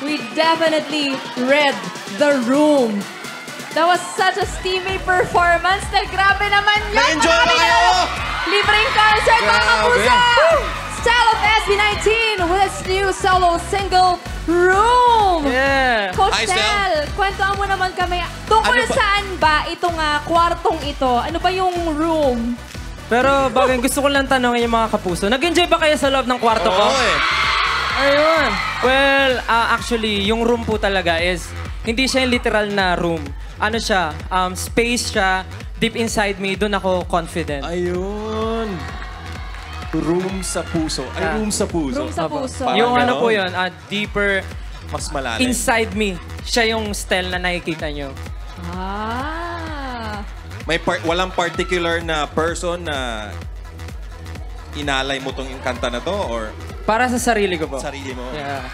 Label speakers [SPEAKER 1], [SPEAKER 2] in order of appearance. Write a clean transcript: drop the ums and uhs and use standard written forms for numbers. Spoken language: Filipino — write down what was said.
[SPEAKER 1] we definitely read The Room. That was such a steamy performance. Grabe naman yun.
[SPEAKER 2] Na-enjoy ba kayo?
[SPEAKER 1] Libreng concert, mga kapuso! Style of SB19 with its new solo single, Room!
[SPEAKER 3] Yeah.
[SPEAKER 1] Coach
[SPEAKER 2] Hi,
[SPEAKER 1] Tel, kwentuhan mo naman kami. Tungkol
[SPEAKER 2] Ano ba?
[SPEAKER 1] saan ba itong kwartong ito? Ano ba yung room?
[SPEAKER 3] Pero bagay, gusto ko lang tanongin yung mga kapuso. Nag-enjoy ba kayo sa loob ng kwarto ko?
[SPEAKER 2] Oo eh.
[SPEAKER 3] Ayun. Well, actually, yung room po talaga is, hindi siya yung literal na room. Ano siya, space siya, deep inside me, doon ako confident.
[SPEAKER 2] Ayun. Room sa puso. Ay, room sa puso.
[SPEAKER 1] Room sa puso.
[SPEAKER 2] Parang
[SPEAKER 3] Yung ano
[SPEAKER 2] ganon.
[SPEAKER 3] po yun, deeper
[SPEAKER 2] Mas malalim.
[SPEAKER 3] inside me. Siya yung style na nakikita nyo.
[SPEAKER 2] May walang particular na person na inalay mo tong kanta na to or
[SPEAKER 3] Para sa sarili ko po.
[SPEAKER 2] sarili mo?
[SPEAKER 3] Yeah.